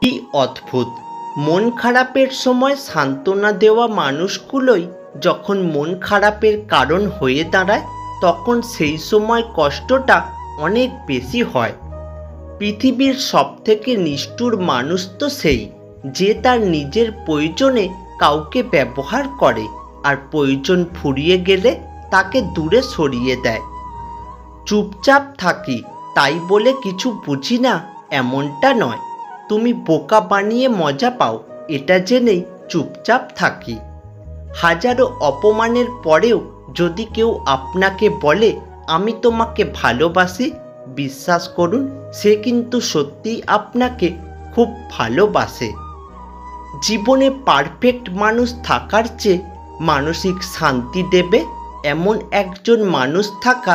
কি অদ্ভুত! মন খারাপের সময় সান্ত্বনা দেওয়া মানুষগুলোই যখন মন খারাপের কারণ হয়ে দাঁড়ায়, তখন সেই সময় কষ্টটা অনেক বেশি হয়। পৃথিবীর সবথেকে নিষ্ঠুর মানুষ তো সেই, যে তার নিজের প্রয়োজনে কাউকে ব্যবহার করে আর প্রয়োজন ফুরিয়ে গেলে তাকে দূরে সরিয়ে দেয়। চুপচাপ থাকি তাই বলে কিছু বুঝি না, এমনটা নয়। তুমি বোকা বানিয়ে মজা পাও, এটা জেনেই চুপচাপ থাকি। হাজারো অপমানের পরেও যদি কেউ আপনাকে বলে আমি তোমাকে ভালোবাসি, বিশ্বাস করুন সে কিন্তু সত্যিই আপনাকে খুব ভালোবাসে। জীবনে পারফেক্ট মানুষ থাকার চেয়ে মানসিক শান্তি দেবে এমন একজন মানুষ থাকা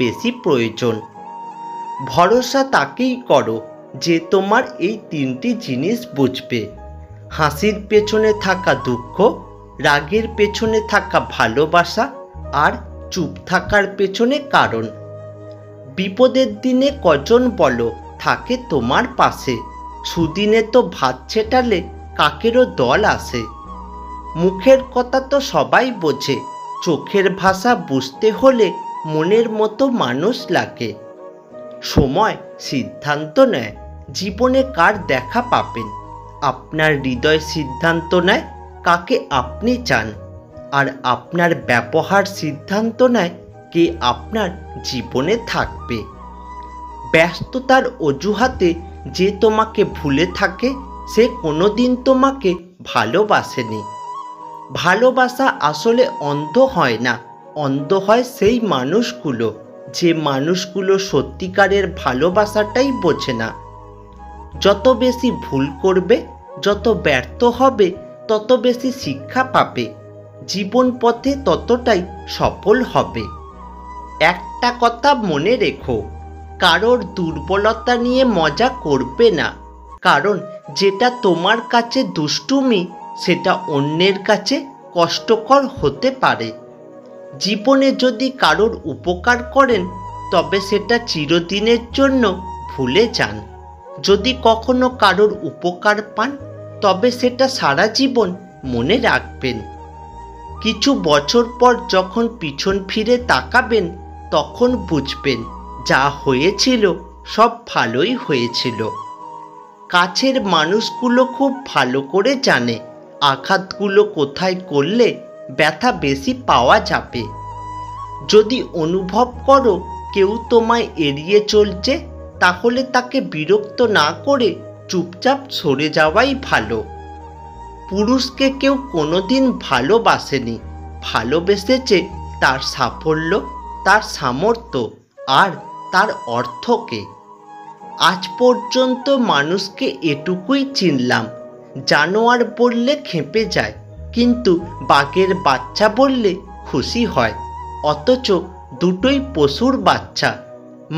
বেশি প্রয়োজন। ভরসা তাকেই করো যে তোমার এই তিনটি জিনিস বুঝবে: হাসির পেছনে থাকা দুঃখ, রাগের পেছনে থাকা ভালোবাসা, আর চুপ থাকার পেছনে কারণ। বিপদের দিনে কজন বলো থাকে তোমার পাশে, সুদিনে তো ভাত ছেটালে কাকেরও দল আসে। মুখের কথা তো সবাই বোঝে, চোখের ভাষা বুঝতে হলে মনের মতো মানুষ লাগে। সময় সিদ্ধান্ত নেয় জীবনে কার দেখা পাবেন, আপনার হৃদয় সিদ্ধান্ত নেয় কাকে আপনি চান, আর আপনার ব্যবহার সিদ্ধান্ত নেয় কে আপনার জীবনে থাকবে। ব্যস্ততার অজুহাতে যে তোমাকে ভুলে থাকে সে কোনোদিন তোমাকে ভালোবাসেনি। ভালোবাসা আসলে অন্ধ হয় না, অন্ধ হয় সেই মানুষগুলো যে মানুষগুলো সত্যিকারের ভালোবাসাটাই বোঝে না। যত বেশি ভুল করবে, যত ব্যর্থ হবে, তত বেশি শিক্ষা পাবে, জীবন পথে ততটাই সফল হবে। একটা কথা মনে রেখো, কারোর দুর্বলতা নিয়ে মজা করবে না, কারণ যেটা তোমার কাছে দুষ্টুমি সেটা অন্যের কাছে কষ্টকর হতে পারে। জীবনে যদি কারোর উপকার করেন তবে সেটা চিরদিনের জন্য ভুলে যান। যদি কখনো কারোর উপকার পান তবে সেটা সারা জীবন মনে রাখবেন। কিছু বছর পর যখন পিছন ফিরে তাকাবেন তখন বুঝবেন যা হয়েছিল সব ভালোই হয়েছিল। কাছের মানুষগুলো খুব ভালো করে জানে আঘাতগুলো কোথায় করলে ব্যথা বেশি পাওয়া যাবে। যদি অনুভব করো কেউ তোমায় এড়িয়ে চলছে, তাহলে তাকে বিরক্ত না করে চুপচাপ সরে যাওয়াই ভালো। পুরুষকে কেউ কোনোদিন ভালোবাসেনি, ভালোবেসেছে তার সাফল্য, তার সামর্থ্য আর তার অর্থকে। আজ পর্যন্ত মানুষকে এটুকুই চিনলাম, জানোয়ার বললে খেপে যায়, কিন্তু বাঘের বাচ্চা বললে খুশি হয়। অথচ দুটোই পশুর বাচ্চা।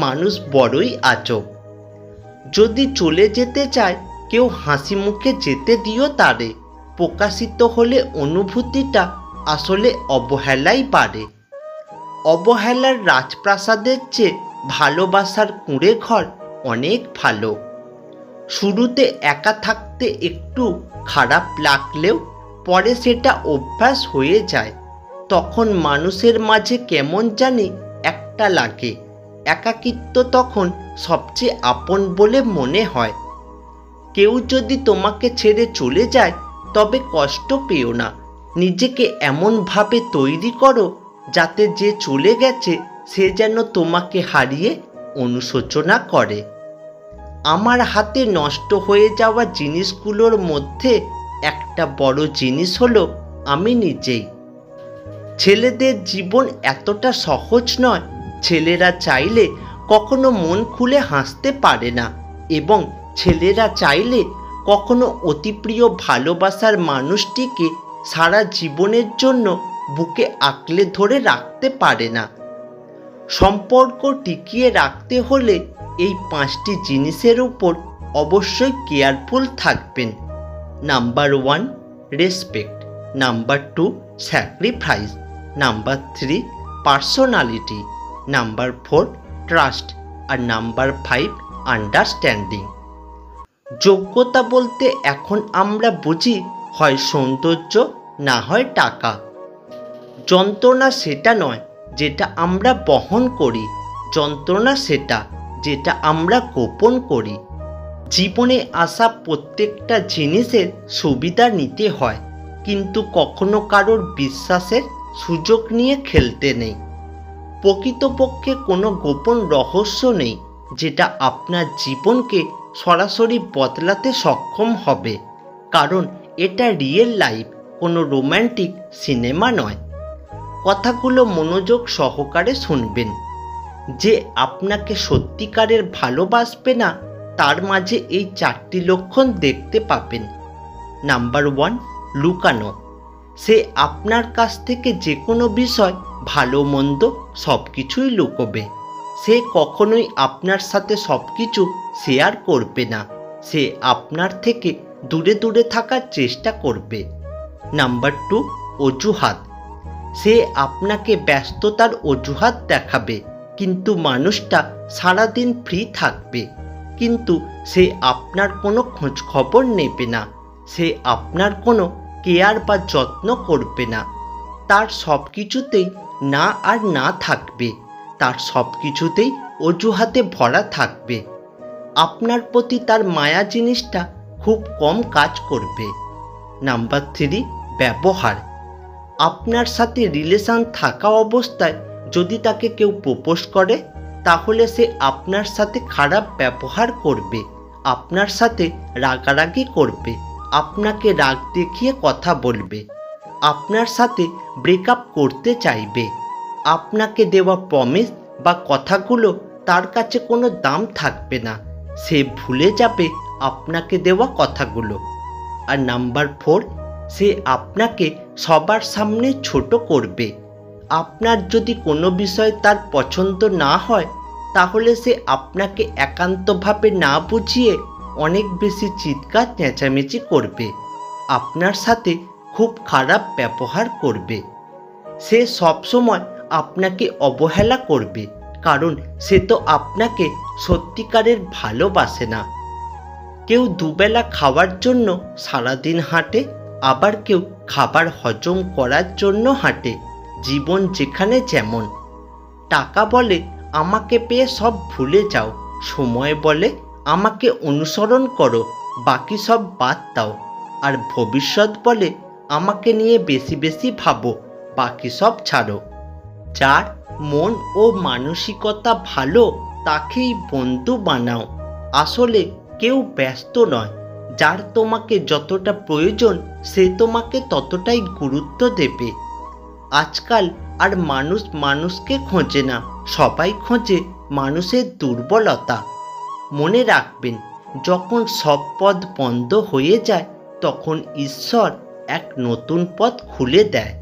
মানুষ বড়ই আজব। যদি চলে যেতে চায় কেউ হাসি মুখে যেতে দিও তারে, প্রকাশিত হলে অনুভূতিটা আসলে অবহেলাই বাড়ে। অবহেলার রাজপ্রাসাদের চেয়ে ভালোবাসার কুঁড়ে ঘর অনেক ভালো। শুরুতে একা থাকতে একটু খারাপ লাগলেও পরে সেটা অভ্যাস হয়ে যায়। তখন মানুষের মাঝে কেমন জানি একটা লাগে, একাকিত্ব তখন সবচেয়ে আপন বলে মনে হয়। কেউ যদি তোমাকে ছেড়ে চলে যায় তবে কষ্ট পেও না, নিজেকে এমনভাবে তৈরি করো যাতে যে চলে গেছে সে যেন তোমাকে হারিয়ে অনুশোচনা করে। আমার হাতে নষ্ট হয়ে যাওয়া জিনিসগুলোর মধ্যে একটা বড় জিনিস হলো আমি নিজেই। ছেলেদের জীবন এতটা সহজ নয়, ছেলেরা চাইলে কখনো মন খুলে হাসতে পারে না, এবং ছেলেরা চাইলে কখনো অতি প্রিয় ভালোবাসার মানুষটিকে সারা জীবনের জন্য বুকে আঁকড়ে ধরে রাখতে পারে না। সম্পর্ক টিকিয়ে রাখতে হলে এই 5টি জিনিসের উপর অবশ্যই কেয়ারফুল থাকবেন। Number 1 respect, number 2 sacrifice, number 3 personality, number 4 trust, আর নাম্বার 5 আন্ডারস্ট্যান্ডিং। যোগ্যতা বলতে এখন আমরা বুঝি হয় সৌন্দর্য, না হয় টাকা। যন্ত্রণা সেটা নয় যেটা আমরা বহন করি, যন্ত্রণা সেটা যেটা আমরা গোপন করি। জীবনে আসা প্রত্যেকটা জিনিসের সুবিধা নিতে হয়, কিন্তু কখনো কারোর বিশ্বাসের সুযোগ নিয়ে খেলতে নেই। প্রকৃতপক্ষে কোনো গোপন রহস্য নেই যেটা আপনার জীবনকে সরাসরি বদলাতে সক্ষম হবে, কারণ এটা রিয়েল লাইফ, কোনো রোম্যান্টিক সিনেমা নয়। কথাগুলো মনোযোগ সহকারে শুনবেন। যে আপনাকে সত্যিকারের ভালোবাসবে না, তার মাঝে এই 4টি লক্ষণ দেখতে পাবেন। নাম্বার 1, লুকানো। সে আপনার কাছ থেকে যে কোনো বিষয়, ভালো মন্দ সব কিছুই লুকোবে। সে কখনোই আপনার সাথে সব কিছু শেয়ার করবে না। সে আপনার থেকে দূরে দূরে থাকার চেষ্টা করবে। নাম্বার 2, অজুহাত। সে আপনাকে ব্যস্ততার অজুহাত দেখাবে, কিন্তু মানুষটা সারাদিন ফ্রি থাকবে। কিন্তু সে আপনার কোনো খোঁজ খবর নেবে না। সে আপনার কোনো কেয়ার বা যত্ন করবে না। তার সব কিছুতেই না আর না থাকবে। তার সব কিছুতেই অজুহাতে ভরা থাকবে। আপনার প্রতি তার মায়া জিনিসটা খুব কম কাজ করবে। নাম্বার 3, ব্যবহার। আপনার সাথে রিলেশন থাকা অবস্থায় যদি তাকে কেউ প্রপোজ করে, তাহলে সে আপনার সাথে খারাপ ব্যবহার করবে, আপনার সাথে রাগারাগি করবে, আপনাকে রাগ দেখিয়ে কথা বলবে, আপনার সাথে ব্রেকআপ করতে চাইবে। আপনাকে দেওয়া প্রমিস বা কথাগুলো তার কাছে কোনো দাম থাকবে না। সে ভুলে যাবে আপনাকে দেওয়া কথাগুলো। আর নাম্বার 4, সে আপনাকে সবার সামনে ছোট করবে। আপনার যদি কোনো বিষয় তার পছন্দ না হয়, তাহলে সে আপনাকে একান্তভাবে না বুঝিয়ে অনেক বেশি চিৎকার চেঁচামেচি করবে, আপনার সাথে খুব খারাপ ব্যবহার করবে। সে সবসময় আপনাকে অবহেলা করবে, কারণ সে তো আপনাকে সত্যিকারের ভালোবাসে না। কেউ দুবেলা খাওয়ার জন্য সারাদিন হাঁটে, আবার কেউ খাবার হজম করার জন্য হাঁটে। জীবন যেখানে যেমন। টাকা বলে আমাকে পেয়ে সব ভুলে যাও, সময় বলে আমাকে অনুসরণ করো, বাকি সব বাদ দাও। আর ভবিষ্যৎ বলে আমাকে নিয়ে বেশি বেশি ভাবো, বাকি সব ছাড়ো। যার মন ও মানসিকতা ভালো, তাকেই বন্ধু বানাও। আসলে কেউ ব্যস্ত নয়, যার তোমাকে যতটা প্রয়োজন সে তোমাকে ততটাই গুরুত্ব দেবে। আজকাল আর মানুষ মানুষকে খোঁজে না, সবাই খোঁজে মানুষের দুর্বলতা। মনে রাখবেন, যখন সব পথ বন্ধ হয়ে যায়, তখন ঈশ্বর এক নতুন পথ খুলে দেয়।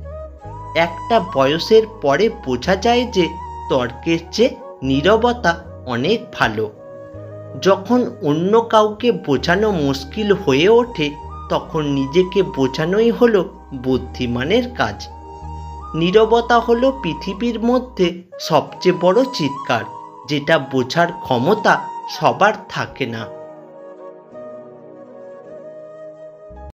একটা বয়সের পরে বোঝা যায় যে তর্কের চেয়ে নীরবতা অনেক ভালো। যখন অন্য কাউকে বোঝানো মুশকিল হয়ে ওঠে, তখন নিজেকে বোঝানোই হলো বুদ্ধিমানের কাজ। নীরবতা হলো পৃথিবীর মধ্যে সবচেয়ে বড় চিৎকার, যেটা বোঝার ক্ষমতা সবার থাকে না।